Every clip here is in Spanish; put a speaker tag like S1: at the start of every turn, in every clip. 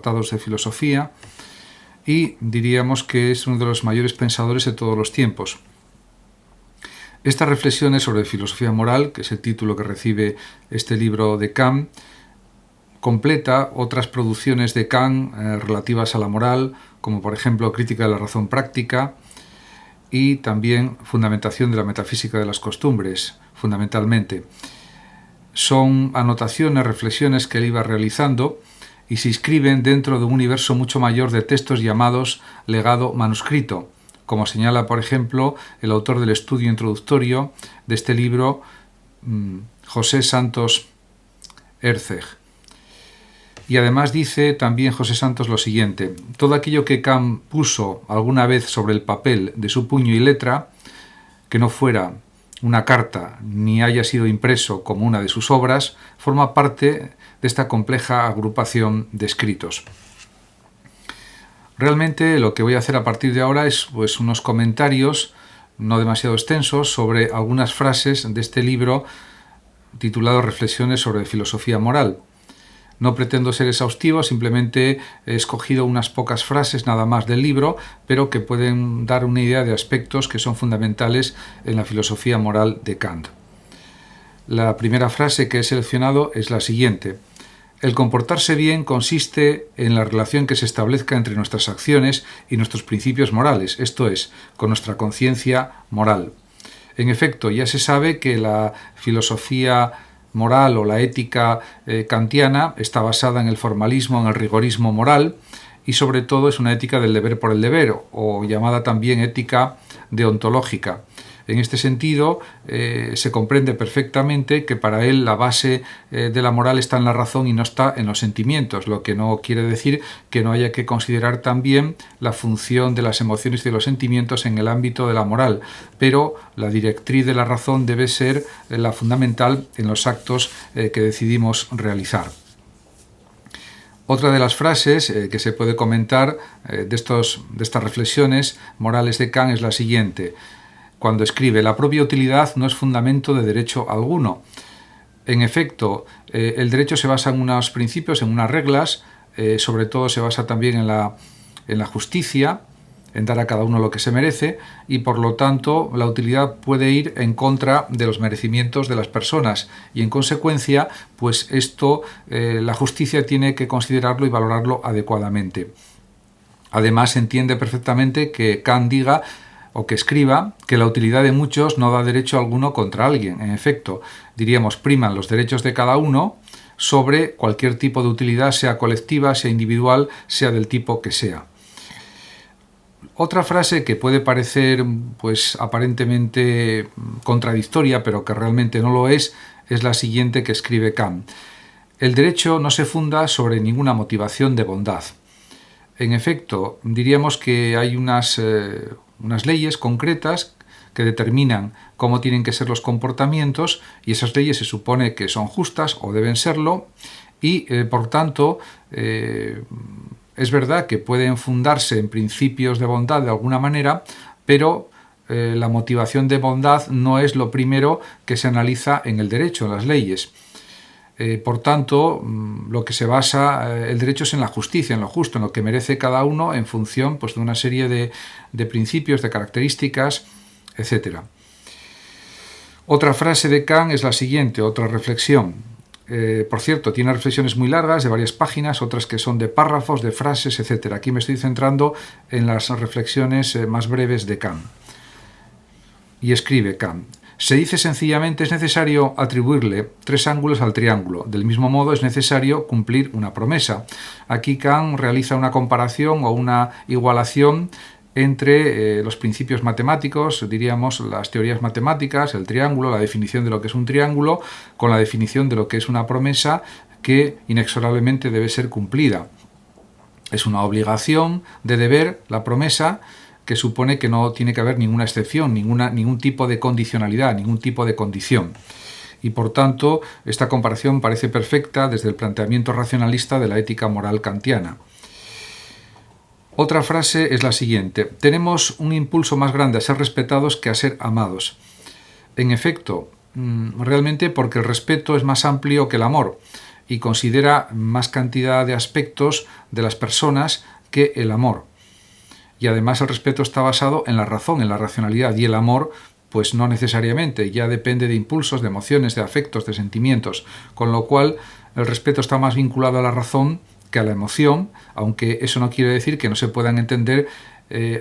S1: tratados de filosofía y diríamos que es uno de los mayores pensadores de todos los tiempos. Estas reflexiones sobre filosofía moral, que es el título que recibe este libro de Kant, completa otras producciones de Kant relativas a la moral, como por ejemplo Crítica de la razón práctica y también Fundamentación de la metafísica de las costumbres, fundamentalmente. Son anotaciones, reflexiones que él iba realizando y se inscriben dentro de un universo mucho mayor de textos llamados legado manuscrito, como señala, por ejemplo, el autor del estudio introductorio de este libro, José Santos Herzeg. Y además dice también José Santos lo siguiente: todo aquello que Kant puso alguna vez sobre el papel de su puño y letra, que no fuera una carta ni haya sido impreso como una de sus obras, forma parte de esta compleja agrupación de escritos. Realmente lo que voy a hacer a partir de ahora es unos comentarios no demasiado extensos sobre algunas frases de este libro titulado Reflexiones sobre filosofía moral. No pretendo ser exhaustivo, simplemente he escogido unas pocas frases nada más del libro, pero que pueden dar una idea de aspectos que son fundamentales en la filosofía moral de Kant. La primera frase que he seleccionado es la siguiente: el comportarse bien consiste en la relación que se establezca entre nuestras acciones y nuestros principios morales, esto es, con nuestra conciencia moral. En efecto, ya se sabe que la filosofía moral o la ética kantiana está basada en el formalismo, en el rigorismo moral, y sobre todo es una ética del deber por el deber, o llamada también ética deontológica. En este sentido, se comprende perfectamente que para él la base de la moral está en la razón y no está en los sentimientos, lo que no quiere decir que no haya que considerar también la función de las emociones y de los sentimientos en el ámbito de la moral, pero la directriz de la razón debe ser la fundamental en los actos que decidimos realizar. Otra de las frases que se puede comentar de estas reflexiones morales de Kant es la siguiente, cuando escribe: la propia utilidad no es fundamento de derecho alguno. En efecto, el derecho se basa en unos principios, en unas reglas, sobre todo se basa también en la justicia, en dar a cada uno lo que se merece, y por lo tanto la utilidad puede ir en contra de los merecimientos de las personas, y en consecuencia, pues esto, la justicia tiene que considerarlo y valorarlo adecuadamente. Además, se entiende perfectamente que Kant diga o que escriba que la utilidad de muchos no da derecho alguno contra alguien. En efecto, diríamos, priman los derechos de cada uno sobre cualquier tipo de utilidad, sea colectiva, sea individual, sea del tipo que sea. Otra frase que puede parecer aparentemente contradictoria, pero que realmente no lo es la siguiente que escribe Kant: el derecho no se funda sobre ninguna motivación de bondad. En efecto, diríamos que hay unas leyes concretas que determinan cómo tienen que ser los comportamientos, y esas leyes se supone que son justas o deben serlo, y por tanto es verdad que pueden fundarse en principios de bondad de alguna manera, pero la motivación de bondad no es lo primero que se analiza en el derecho, en las leyes. Por tanto, lo que se basa el derecho es en la justicia, en lo justo, en lo que merece cada uno en función de una serie de principios, de características, etc. Otra frase de Kant es la siguiente, otra reflexión. Por cierto, tiene reflexiones muy largas, de varias páginas, otras que son de párrafos, de frases, etc. Aquí me estoy centrando en las reflexiones más breves de Kant. Y escribe Kant: se dice sencillamente es necesario atribuirle 3 ángulos al triángulo. Del mismo modo es necesario cumplir una promesa. Aquí Kant realiza una comparación o una igualación entre los principios matemáticos, diríamos las teorías matemáticas, el triángulo, la definición de lo que es un triángulo, con la definición de lo que es una promesa que inexorablemente debe ser cumplida. Es una obligación de deber, la promesa, que supone que no tiene que haber ninguna excepción, ningún tipo de condicionalidad, ningún tipo de condición. Y por tanto, esta comparación parece perfecta desde el planteamiento racionalista de la ética moral kantiana. Otra frase es la siguiente: tenemos un impulso más grande a ser respetados que a ser amados. En efecto, realmente porque el respeto es más amplio que el amor. y considera más cantidad de aspectos de las personas que el amor. Y además el respeto está basado en la razón, en la racionalidad, y el amor pues no necesariamente, ya depende de impulsos, de emociones, de afectos, de sentimientos, con lo cual el respeto está más vinculado a la razón que a la emoción, aunque eso no quiere decir que no se puedan entender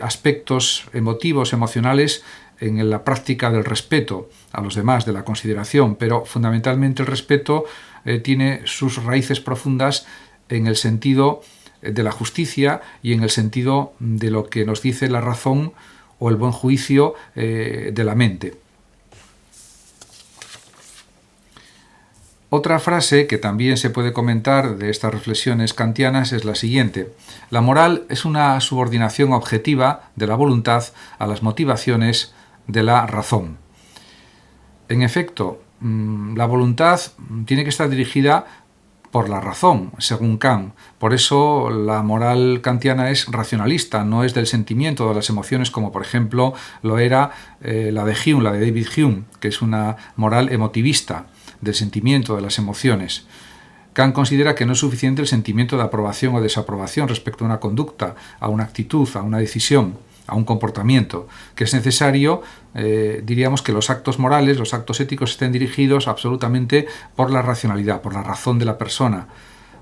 S1: aspectos emotivos, emocionales en la práctica del respeto a los demás, de la consideración, pero fundamentalmente el respeto tiene sus raíces profundas en el sentido de la justicia y en el sentido de lo que nos dice la razón o el buen juicio de la mente. Otra frase que también se puede comentar de estas reflexiones kantianas es la siguiente: la moral es una subordinación objetiva de la voluntad a las motivaciones de la razón. En efecto, la voluntad tiene que estar dirigida por la razón, según Kant. Por eso la moral kantiana es racionalista, no es del sentimiento o de las emociones, como por ejemplo lo era la de Hume, la de David Hume, que es una moral emotivista, del sentimiento, de las emociones. Kant considera que no es suficiente el sentimiento de aprobación o desaprobación respecto a una conducta, a una actitud, a una decisión, a un comportamiento, que es necesario, diríamos, que los actos morales, los actos éticos estén dirigidos absolutamente por la racionalidad, por la razón de la persona,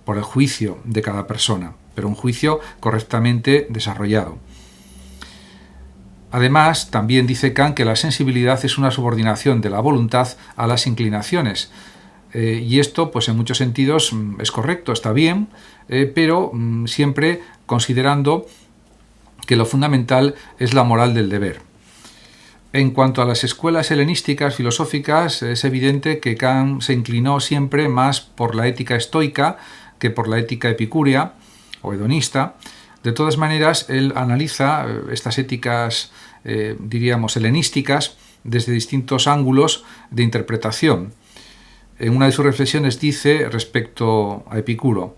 S1: por el juicio de cada persona, pero un juicio correctamente desarrollado. Además, también dice Kant que la sensibilidad es una subordinación de la voluntad a las inclinaciones. Y esto, pues en muchos sentidos, es correcto, está bien, pero siempre considerando que lo fundamental es la moral del deber. En cuanto a las escuelas helenísticas filosóficas, es evidente que Kant se inclinó siempre más por la ética estoica que por la ética epicúrea o hedonista. De todas maneras, él analiza estas éticas, diríamos, helenísticas desde distintos ángulos de interpretación. En una de sus reflexiones dice respecto a Epicuro: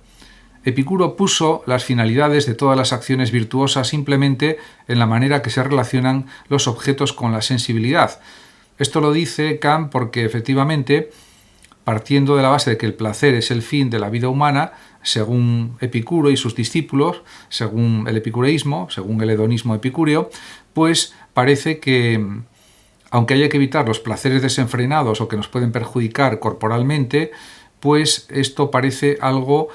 S1: Epicuro puso las finalidades de todas las acciones virtuosas simplemente en la manera que se relacionan los objetos con la sensibilidad. Esto lo dice Kant porque efectivamente, partiendo de la base de que el placer es el fin de la vida humana, según Epicuro y sus discípulos, según el epicureísmo, según el hedonismo epicúreo, pues parece que, aunque haya que evitar los placeres desenfrenados o que nos pueden perjudicar corporalmente, pues esto parece algo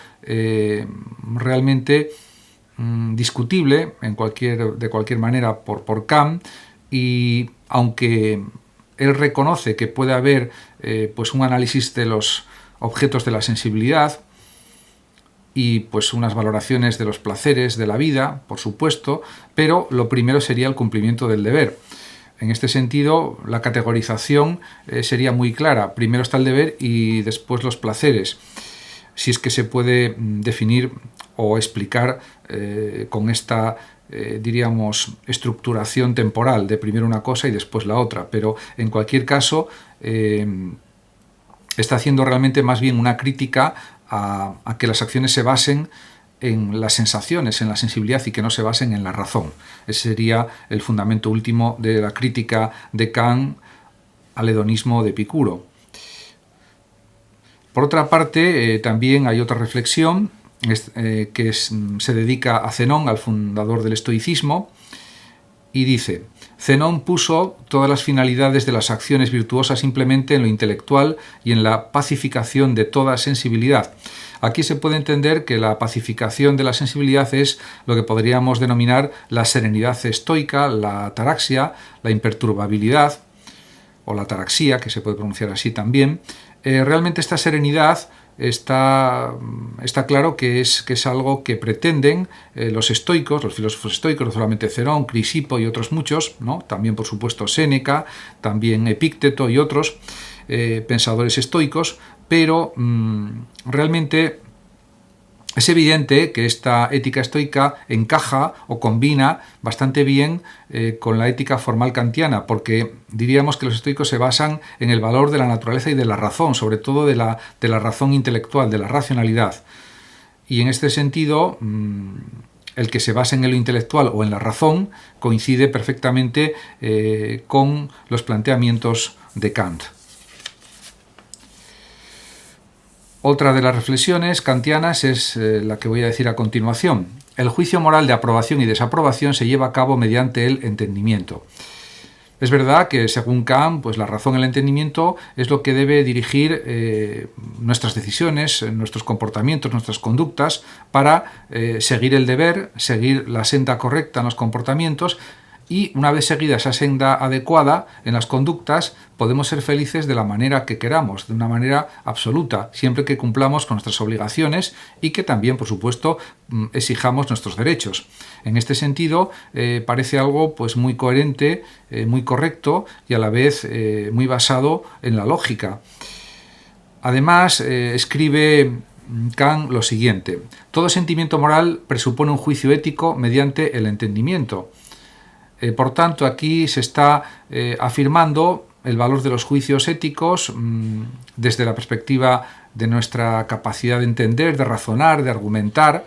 S1: realmente discutible de cualquier manera por Kant, y aunque él reconoce que puede haber pues un análisis de los objetos de la sensibilidad y pues unas valoraciones de los placeres de la vida, por supuesto, pero lo primero sería el cumplimiento del deber. En este sentido, la categorización sería muy clara. Primero está el deber y después los placeres, si es que se puede definir o explicar con esta, diríamos, estructuración temporal de primero una cosa y después la otra. Pero en cualquier caso, está haciendo realmente más bien una crítica a que las acciones se basen en las sensaciones, en la sensibilidad, y que no se basen en la razón. Ese sería el fundamento último de la crítica de Kant al hedonismo de Epicuro. Por otra parte, también hay otra reflexión que se dedica a Zenón, al fundador del estoicismo, y dice: Zenón puso todas las finalidades de las acciones virtuosas simplemente en lo intelectual y en la pacificación de toda sensibilidad. Aquí se puede entender que la pacificación de la sensibilidad es lo que podríamos denominar la serenidad estoica, la ataraxia, la imperturbabilidad, o la ataraxia, que se puede pronunciar así también. Realmente esta serenidad está claro que es algo que pretenden los estoicos, los filósofos estoicos, no solamente Zenón, Crisipo y otros muchos, ¿no? También por supuesto Séneca, también Epícteto y otros pensadores estoicos, pero realmente es evidente que esta ética estoica encaja o combina bastante bien con la ética formal kantiana, porque diríamos que los estoicos se basan en el valor de la naturaleza y de la razón, sobre todo de la razón intelectual, de la racionalidad. Y en este sentido, el que se basa en lo intelectual o en la razón coincide perfectamente con los planteamientos de Kant. Otra de las reflexiones kantianas es la que voy a decir a continuación. El juicio moral de aprobación y desaprobación se lleva a cabo mediante el entendimiento. Es verdad que, según Kant, pues la razón y el entendimiento es lo que debe dirigir nuestras decisiones, nuestros comportamientos, nuestras conductas, para seguir el deber, seguir la senda correcta en los comportamientos, y una vez seguida esa senda adecuada en las conductas, podemos ser felices de la manera que queramos, de una manera absoluta, siempre que cumplamos con nuestras obligaciones y que también, por supuesto, exijamos nuestros derechos. En este sentido, parece algo pues muy coherente, muy correcto y a la vez muy basado en la lógica. Además, escribe Kant lo siguiente: todo sentimiento moral presupone un juicio ético mediante el entendimiento. Por tanto, aquí se está afirmando el valor de los juicios éticos desde la perspectiva de nuestra capacidad de entender, de razonar, de argumentar,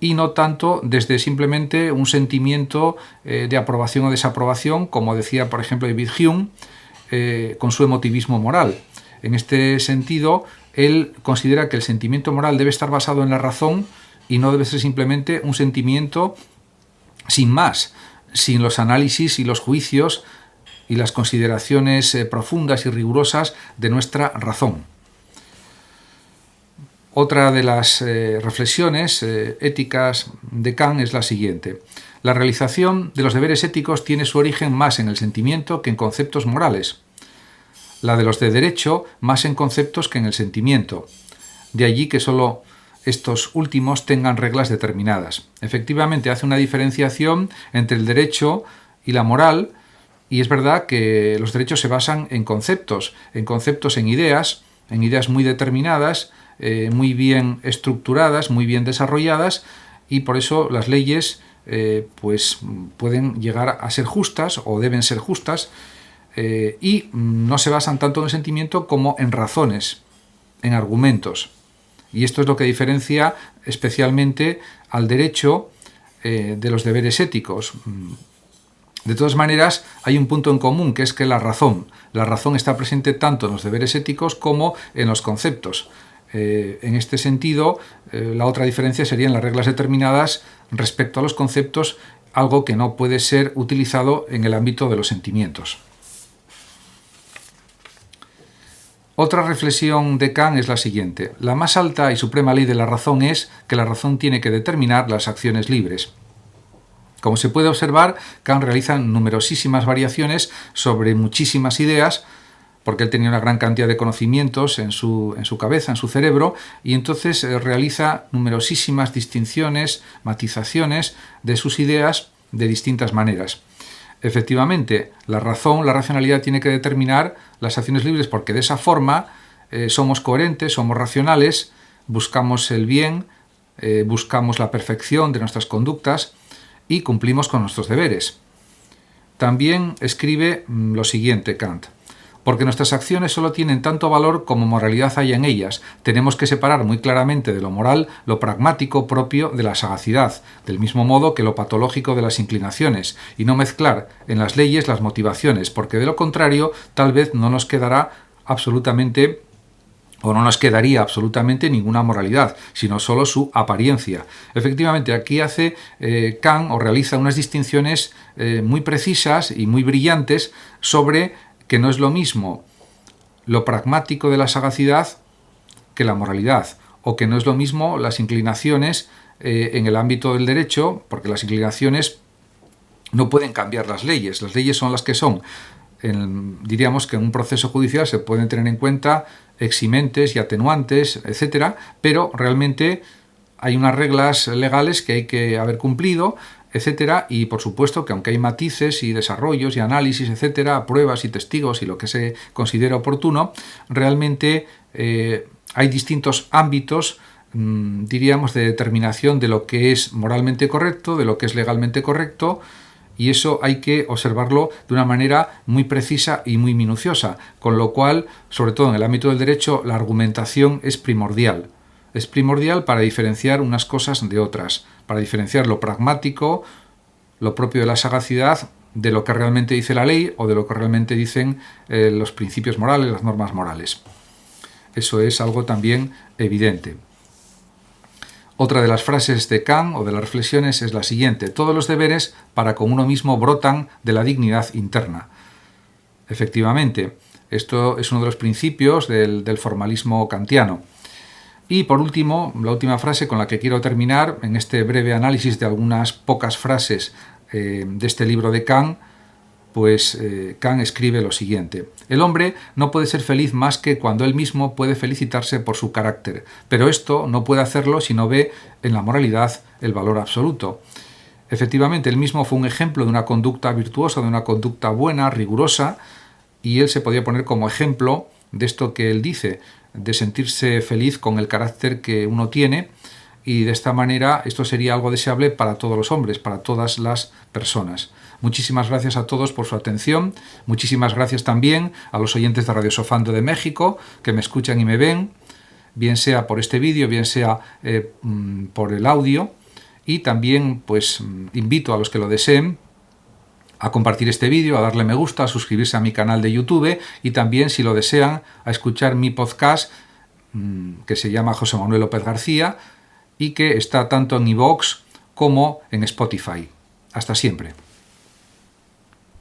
S1: y no tanto desde simplemente un sentimiento de aprobación o desaprobación, como decía, por ejemplo, David Hume, con su emotivismo moral. En este sentido, él considera que el sentimiento moral debe estar basado en la razón y no debe ser simplemente un sentimiento sin más, sin los análisis y los juicios y las consideraciones profundas y rigurosas de nuestra razón. Otra de las reflexiones éticas de Kant es la siguiente: la realización de los deberes éticos tiene su origen más en el sentimiento que en conceptos morales, la de los de derecho más en conceptos que en el sentimiento. De allí que solo estos últimos tengan reglas determinadas. Efectivamente, hace una diferenciación entre el derecho y la moral, y es verdad que los derechos se basan en conceptos, en ideas muy determinadas, muy bien estructuradas, muy bien desarrolladas, y por eso las leyes pues pueden llegar a ser justas o deben ser justas, y no se basan tanto en el sentimiento como en razones, en argumentos. Y esto es lo que diferencia especialmente al derecho de los deberes éticos. De todas maneras, hay un punto en común, que es que la razón está presente tanto en los deberes éticos como en los conceptos. En este sentido, la otra diferencia serían las reglas determinadas respecto a los conceptos, algo que no puede ser utilizado en el ámbito de los sentimientos. Otra reflexión de Kant es la siguiente: la más alta y suprema ley de la razón es que la razón tiene que determinar las acciones libres. Como se puede observar, Kant realiza numerosísimas variaciones sobre muchísimas ideas, porque él tenía una gran cantidad de conocimientos en su cabeza, en su cerebro, y entonces realiza numerosísimas distinciones, matizaciones de sus ideas de distintas maneras. Efectivamente, la racionalidad tiene que determinar las acciones libres, porque de esa forma somos coherentes, somos racionales, buscamos el bien, buscamos la perfección de nuestras conductas y cumplimos con nuestros deberes. También escribe lo siguiente Kant: porque nuestras acciones solo tienen tanto valor como moralidad haya en ellas. Tenemos que separar muy claramente de lo moral lo pragmático propio de la sagacidad, del mismo modo que lo patológico de las inclinaciones, y no mezclar en las leyes las motivaciones, porque de lo contrario tal vez no nos quedaría absolutamente ninguna moralidad, sino solo su apariencia. Efectivamente, aquí hace Kant o realiza unas distinciones muy precisas y muy brillantes sobre que no es lo mismo lo pragmático de la sagacidad que la moralidad, o que no es lo mismo las inclinaciones en el ámbito del derecho, porque las inclinaciones no pueden cambiar las leyes son las que son. Diríamos que en un proceso judicial se pueden tener en cuenta eximentes y atenuantes, etcétera, pero realmente hay unas reglas legales que hay que haber cumplido, etcétera, y por supuesto que aunque hay matices y desarrollos y análisis, etcétera, pruebas y testigos y lo que se considera oportuno, realmente hay distintos ámbitos, diríamos, de determinación de lo que es moralmente correcto, de lo que es legalmente correcto, y eso hay que observarlo de una manera muy precisa y muy minuciosa, con lo cual, sobre todo en el ámbito del derecho, la argumentación es primordial. Es primordial para diferenciar unas cosas de otras, para diferenciar lo pragmático, lo propio de la sagacidad, de lo que realmente dice la ley o de lo que realmente dicen los principios morales, las normas morales. Eso es algo también evidente. Otra de las frases de Kant o de las reflexiones es la siguiente: todos los deberes para con uno mismo brotan de la dignidad interna. Efectivamente, esto es uno de los principios del formalismo kantiano. Y por último, la última frase con la que quiero terminar en este breve análisis de algunas pocas frases de este libro de Kant, pues Kant escribe lo siguiente: el hombre no puede ser feliz más que cuando él mismo puede felicitarse por su carácter, pero esto no puede hacerlo si no ve en la moralidad el valor absoluto. Efectivamente, él mismo fue un ejemplo de una conducta virtuosa, de una conducta buena, rigurosa, y él se podía poner como ejemplo de esto que él dice, de sentirse feliz con el carácter que uno tiene, y de esta manera esto sería algo deseable para todos los hombres, para todas las personas. Muchísimas gracias a todos por su atención, muchísimas gracias también a los oyentes de Radio Sofando de México, que me escuchan y me ven, bien sea por este vídeo, bien sea por el audio, y también pues invito a los que lo deseen a compartir este vídeo, a darle me gusta, a suscribirse a mi canal de YouTube y también, si lo desean, a escuchar mi podcast que se llama José Manuel López García y que está tanto en iVoox como en Spotify. Hasta siempre.